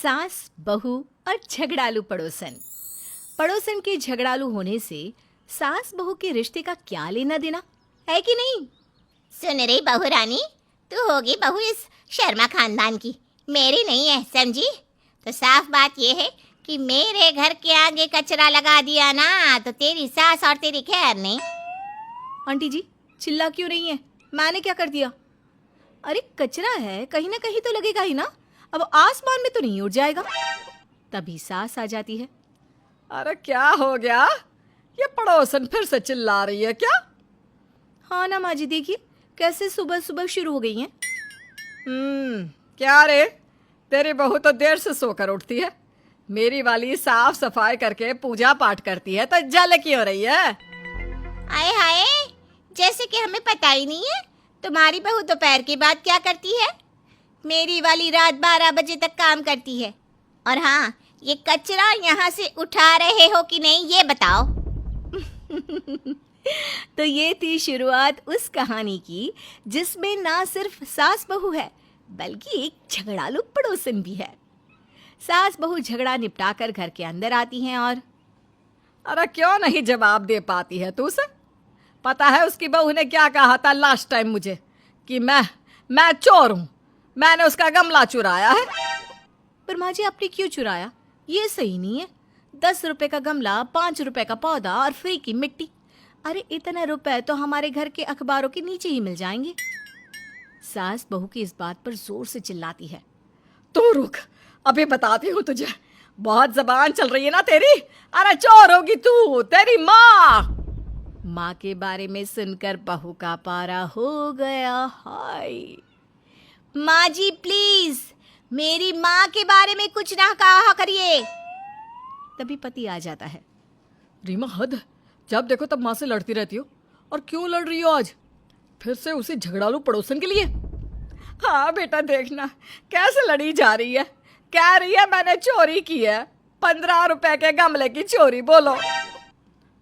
सास, बहू और झगड़ालू पड़ोसन। पड़ोसन के झगड़ालू होने से सास बहू के रिश्ते का क्या लेना देना है कि नहीं? सुन रही बहू रानी, तू होगी बहू इस शर्मा खानदान की, मेरी नहीं है, समझी? तो साफ बात ये है कि मेरे घर के आगे कचरा लगा दिया ना तो तेरी सास और तेरी खैर नहीं। आंटी जी चिल्ला क्यों रही हैं? मैंने क्या कर दिया? अरे कचरा है, कहीं ना कहीं तो लगेगा ही ना, अब आसमान में तो नहीं उड़ जाएगा। तभी सास आ जाती है। अरे क्या हो गया? ये पड़ोसन फिर से चिल्ला रही है क्या? हाँ ना माँ जी, देखिए कैसे सुबह सुबह शुरू हो गई हैं। क्या रे, तेरी बहू तो देर से सोकर उठती है, मेरी वाली साफ सफाई करके पूजा पाठ करती है, तो जल क्यों रही है? आए हाय, जैसे कि हमें पता ही नहीं है तुम्हारी बहू दोपहर के बाद क्या करती है। मेरी वाली रात 12 बजे तक काम करती है। और हाँ, ये कचरा यहाँ से उठा रहे हो कि नहीं ये बताओ। तो ये थी शुरुआत उस कहानी की जिसमें ना सिर्फ सास बहू है बल्कि एक झगड़ालू पड़ोसन भी है। सास बहू झगड़ा निपटाकर घर के अंदर आती हैं और अरे क्यों नहीं जवाब दे पाती है तू उसे? पता है उसकी बहू ने क्या कहा था लास्ट टाइम मुझे, कि मैं चोर हूँ, मैंने उसका गमला चुराया है। पर माँ जी आपने क्यों चुराया? ये सही नहीं है। 10 रुपए का गमला, 5 रुपए का पौधा और फ्री की मिट्टी। अरे इतने रुपए तो हमारे घर के अखबारों के नीचे ही मिल जाएंगे। सास बहू की इस बात पर जोर से चिल्लाती है। तू रुक, अभी बताती हूँ तुझे, बहुत जबान चल रही है ना तेरी। अरे चोर होगी तू, तेरी माँ। माँ के बारे में सुनकर बहू का पारा हो गया हाय। माँ जी प्लीज मेरी माँ के बारे में कुछ ना कहा करिए। तभी पति आ जाता है। रीमा हद, जब देखो तब माँ से लड़ती रहती हो, और क्यों लड़ रही हो आज? फिर से उसी झगड़ालू पड़ोसन के लिए? हाँ बेटा, देखना कैसे लड़ी जा रही है। कह रही है मैंने चोरी की है, 15 रुपए के गमले की चोरी। बोलो।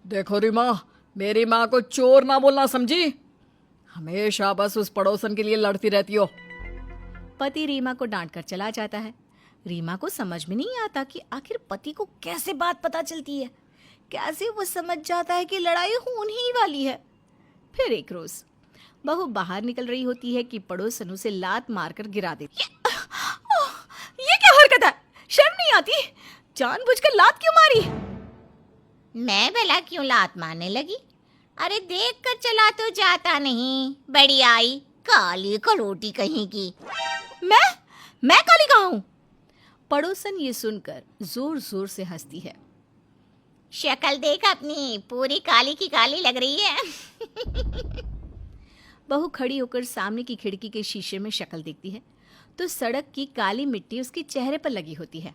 देखो रीमा, मेरी माँ को चोर ना बोलना, समझी? हमेशा बस उस पड़ोसन के लिए लड़ती रहती हो। पति रीमा को डांट कर चला जाता है। रीमा को समझ में नहीं आता कि आखिर पति को कैसे बात पता चलती है, कैसे वो समझ जाता है कि लड़ाई होने ही वाली है। फिर एक रोज बहू बाहर निकल रही होती है कि पड़ोसन उसे लात मारकर गिरा देती है। ये क्या हरकत है? शर्म नहीं आती? जानबूझकर लात क्यों मारी? मैं भला क्यों लात मारने लगी? अरे देख कर चला तो जाता नहीं, बड़ी आई काली कलोटी कहीं की। मैं काली कहाँ हूँ? पड़ोसन ये सुनकर जोर जोर से हंसती है। शक्ल देख अपनी, पूरी काली की काली लग रही है। बहू खड़ी होकर सामने की खिड़की के शीशे में शक्ल देखती है तो सड़क की काली मिट्टी उसके चेहरे पर लगी होती है।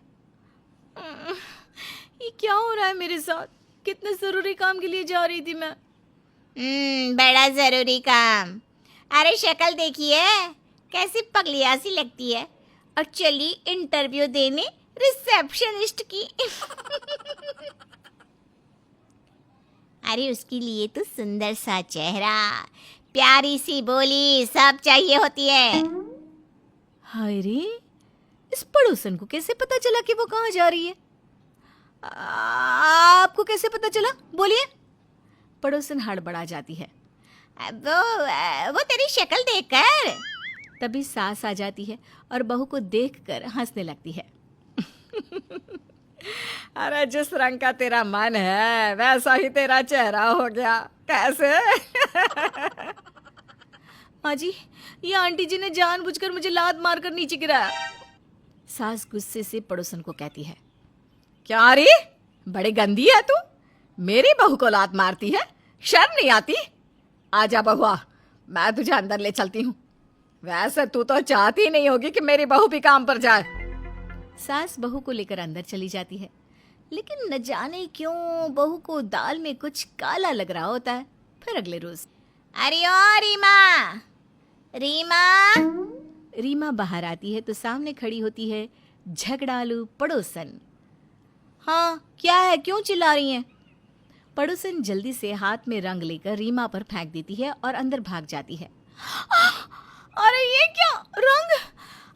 ये क्या हो रहा है मेरे साथ? कितने जरूरी काम के लिए जा रही थी मैं। बड़ा जरूरी काम। अरे शक्ल देखिए कैसी पगलिया सी लगती है, और चली इंटरव्यू देने रिसेप्शनिस्ट की। अरे उसके लिए तो सुंदर सा चेहरा, प्यारी सी बोली सब चाहिए होती है। हाय रे, इस पड़ोसन को कैसे पता चला कि वो कहाँ जा रही है? आपको कैसे पता चला? बोलिए। पड़ोसन हड़बड़ा जाती है। वो तेरी शक्ल देखकर। तभी सास आ जाती है और बहू को देखकर हंसने लगती है। अरे जिस रंग का तेरा मन है वैसा ही तेरा चेहरा हो गया। कैसे? माँ जी, ये आंटी जी ने जानबूझकर मुझे लात मारकर नीचे गिराया। सास गुस्से से पड़ोसन को कहती है। क्या रे, बड़ी गंदी है तू, मेरी बहू को लात मारती है, शर्म नहीं आती? आजा बहुआ, मैं तुझे अंदर ले चलती हूँ। वैसे तू तो चाहती नहीं होगी कि मेरी बहू भी काम पर जाए। सास बहू को लेकर अंदर चली जाती है, लेकिन न जाने क्यों बहू को दाल में कुछ काला लग रहा होता है। फिर अगले रोज, अरे ओ रीमा, रीमा। रीमा बाहर आती है तो सामने खड़ी होती है झगड़ालू पड़ोसन। हाँ क्या है, क्यों चिल्ला रही हैं? पड़ोसन जल्दी से हाथ में रंग लेकर रीमा पर फेंक देती है और अंदर भाग जाती है। अरे ये क्या रंग?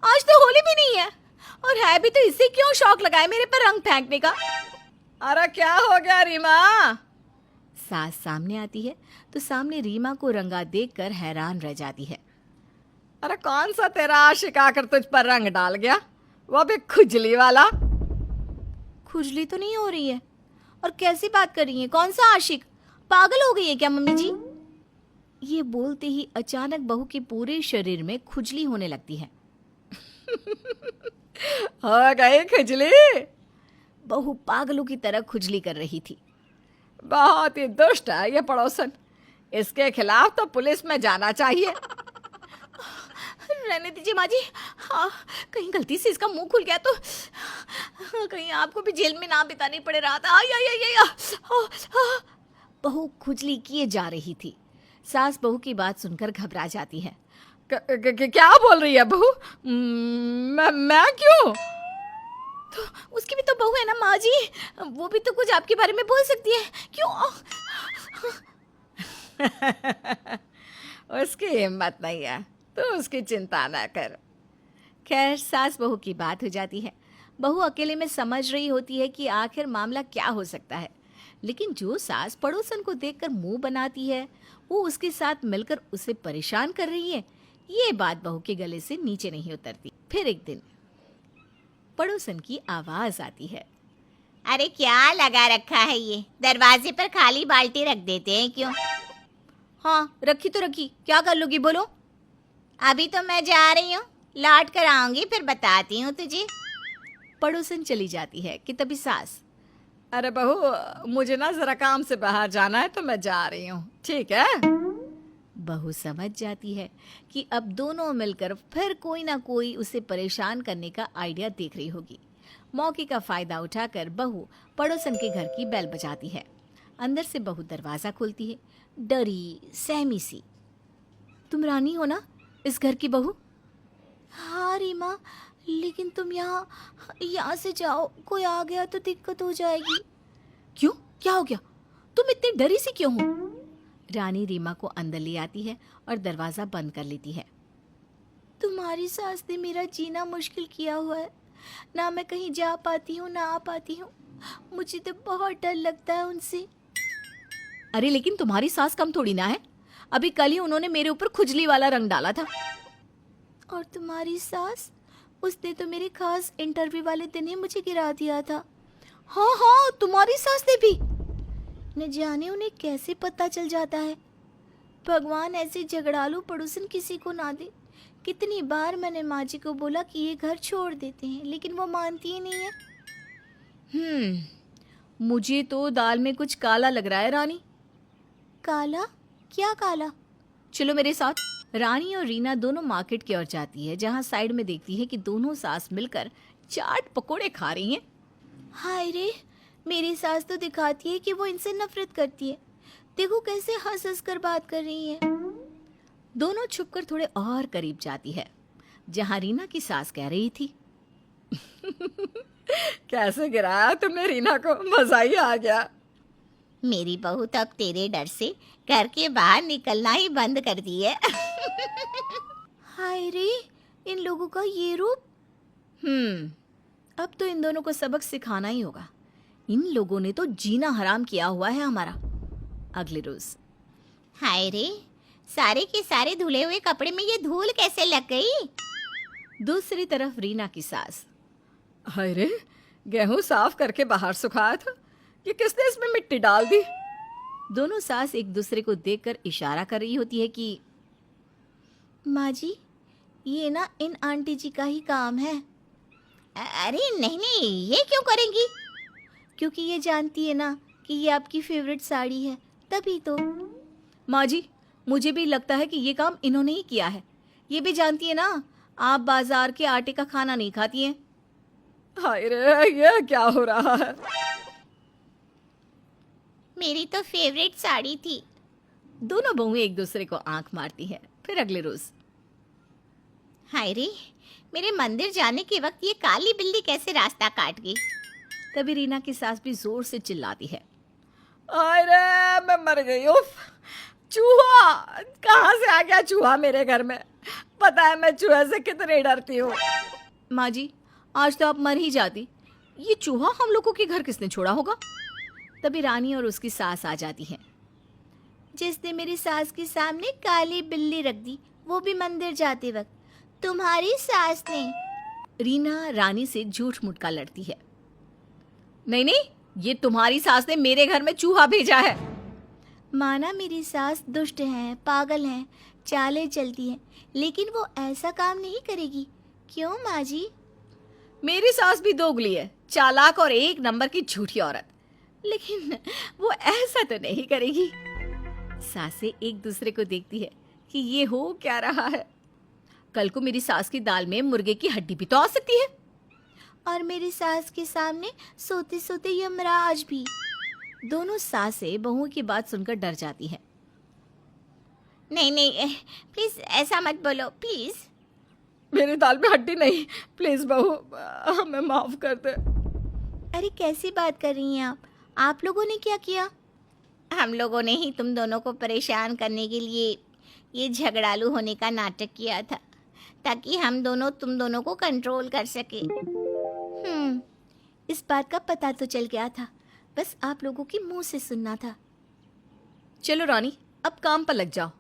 आज तो होली भी नहीं है। और है भी तो इसे क्यों शौक लगाए मेरे पर रंग फेंकने का। अरे क्या हो गया रीमा? सास सामने आती है तो सामने रीमा को रंगा देखकर हैरान रह जाती है। अरे कौन सा तेरा आशिक आकर तुझ पर रंग डाल गया, वो भी खुजली वाला? खुजली तो नहीं हो रही है। और कैसी बात कर रही है? कौन सा आशिक? पागल हो गई है क्या मम्मी जी? ये बोलते ही अचानक बहू के पूरे शरीर में खुजली होने लगती है। हो गई खुजली? बहू पागलों की तरह खुजली कर रही थी। बहुत ही दुष्ट है ये पड़ोसन, इसके खिलाफ तो पुलिस में जाना चाहिए। रहने दीजिए माँ जी। हाँ, कहीं गलती से इसका मुंह खुल गया तो कहीं आपको भी जेल में ना बितानी पड़े रात। आई आई आई आई। बहू खुजली किए जा रही थी। सास बहू की बात सुनकर घबरा जाती है। क्या बोल रही है बहू? मैं क्यों? तो उसकी भी तो बहू है ना माँ जी, वो भी तो कुछ आपके बारे में बोल सकती है। क्यों? उसकी हिम्मत नहीं है, तू उसकी चिंता ना कर। खैर, सास बहू की बात हो जाती है। बहू अकेले में समझ रही होती है कि आखिर मामला क्या हो सकता है, लेकिन जो सास पड़ोसन को देखकर मुंह बनाती है, वो उसके साथ मिलकर उसे परेशान कर रही है, ये बात बहू के गले से नीचे नहीं उतरती। फिर एक दिन पड़ोसन की आवाज आती है। अरे क्या लगा रखा है ये? दरवाजे पर खाली बाल्टी रख देते हैं क्यों? हाँ, रखी तो रखी, क्या कर लोगी बोलो? अभी तो मैं जा रही हूँ, लौट कर आऊंगी फिर बताती हूँ तुझे। पड़ोसन चली जाती है कि तभी सास, अरे बहू, मुझे ना जरा काम से बाहर जाना है तो मैं जा रही हूँ, ठीक है? बहू समझ जाती है कि अब दोनों मिलकर फिर कोई ना कोई उसे परेशान करने का आइडिया देख रही होगी। मौके का फायदा उठाकर बहू पड़ोसन के घर की बेल बजाती है। अंदर से बहू दरवाजा खोलती है, डरी सहमी सी। तुम रानी हो ना इस घर की बहू? हाँ रीमा, लेकिन तुम यहाँ से जाओ, कोई आ गया तो दिक्कत हो जाएगी। क्यों, क्या हो गया? तुम इतनी डरी सी क्यों हो? रानी रीमा को अंदर ले आती है और दरवाजा बंद कर लेती है। तुम्हारी सास ने मेरा जीना मुश्किल किया हुआ है, ना मैं कहीं जा पाती हूँ ना आ पाती हूँ। मुझे तो बहुत डर लगता है उनसे। अरे लेकिन तुम्हारी सास कम थोड़ी ना है, अभी कल ही उन्होंने मेरे ऊपर खुजली वाला रंग डाला था। और तुम्हारी सास, उसने तो मेरे खास इंटरव्यू वाले दिन ही मुझे गिरा दिया था। हाँ हाँ, तुम्हारी सास ने भी। न जाने उन्हें कैसे पता चल जाता है। भगवान ऐसे झगड़ालू पड़ोसन किसी को ना दे। कितनी बार मैंने माँ जी को बोला कि ये घर छोड़ देते हैं, लेकिन वो मानती ही नहीं है। मुझे तो दाल में कुछ काला लग रहा है रानी। काला? क्या काला? चलो मेरे साथ। रानी और रीना दोनों मार्केट की ओर जाती है, जहाँ साइड में देखती है कि दोनों सास मिलकर चाट पकोड़े खा रही हैं। हाय रे, मेरी सास तो दिखाती है कि वो इनसे नफरत करती है। देखो कैसे हंस हंस कर बात कर रही है। दोनों छुपकर थोड़े और करीब जाती है, जहाँ रीना की सास कह रही थी। कैसे गिराया तुमने रीना को, मजा ही आ गया। मेरी बहू तो अब तेरे डर से घर के बाहर निकलना ही बंद कर दी है। हाय रे, इन लोगों का ये रूप। अब तो इन दोनों को सबक सिखाना ही होगा। इन लोगों ने तो जीना हराम किया हुआ है हमारा। अगले रोज। हाय रे, सारे के सारे धुले हुए कपड़े में ये धूल कैसे लग गई? दूसरी तरफ रीना की सास। हाय रे, गेहूं साफ करके बाहर सुखाया था, ये किसने इसमें मिट्टी डाल दी? दोनों सास एक दूसरे को देखकर इशारा कर रही होती है कि माँ जी, ये ना इन आंटी जी का ही काम है। अरे नहीं नहीं, ये क्यों करेंगी? क्योंकि ये जानती है ना कि ये आपकी फेवरेट साड़ी है, तभी तो। माँ जी, मुझे भी लगता है कि ये काम इन्होंने ही किया है। ये भी जानती है ना आप बाजार के आटे का खाना नहीं खाती हैं। हाय रे, ये क्या हो रहा है? मेरी तो फेवरेट साड़ी थी। दोनों बहुएं एक दूसरे को आंख मारती है। फिर अगले रोज। हाय रे, मेरे मंदिर जाने के वक्त ये काली बिल्ली कैसे रास्ता काट गई? तभी रीना की सास भी जोर से चिल्लाती है। हाय रे, मैं मर गई। उफ, चूहा कहाँ से आ गया? चूहा मेरे घर में। पता है मैं चूहे से कितनी डरती हूँ। माँ जी, आज तो आप मर ही जाती। ये चूहा हम लोगों के घर किसने छोड़ा होगा? तभी रानी और उसकी सास आ जाती है। जिसने मेरी सास के सामने काली बिल्ली रख दी, वो भी मंदिर जाते वक्त, तुम्हारी सास ने। रीना रानी से झूठ मूठ का लड़ती है। नहीं नहीं, ये तुम्हारी सास ने मेरे घर में चूहा भेजा है। माना मेरी सास दुष्ट है, पागल है, चालें चलती है, लेकिन वो ऐसा काम नहीं करेगी। क्यों माँ जी? मेरी सास भी दोगली है, चालाक और एक नंबर की झूठी औरत, लेकिन वो ऐसा तो नहीं करेगी। सासें एक दूसरे को देखती है कि ये हो क्या रहा है। कल को मेरी सास की दाल में मुर्गे की हड्डी भी तो आ सकती है। और मेरी सास के सामने सोते सोते यमराज भी। दोनों सासें बहुओं की बात सुनकर डर जाती है। नहीं नहीं, प्लीज ऐसा मत बोलो, प्लीज। मेरी दाल में हड्डी नहीं, प्लीज बहू हमें माफ कर दे। अरे कैसी बात कर रही हैं आप? आप लोगों ने क्या किया? हम लोगों ने ही तुम दोनों को परेशान करने के लिए ये झगड़ालू होने का नाटक किया था, ताकि हम दोनों तुम दोनों को कंट्रोल कर सके। इस बात का पता तो चल गया था, बस आप लोगों के मुंह से सुनना था। चलो रानी, अब काम पर लग जाओ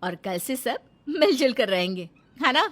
और कल से सब मिलजुल कर रहेंगे, है ना?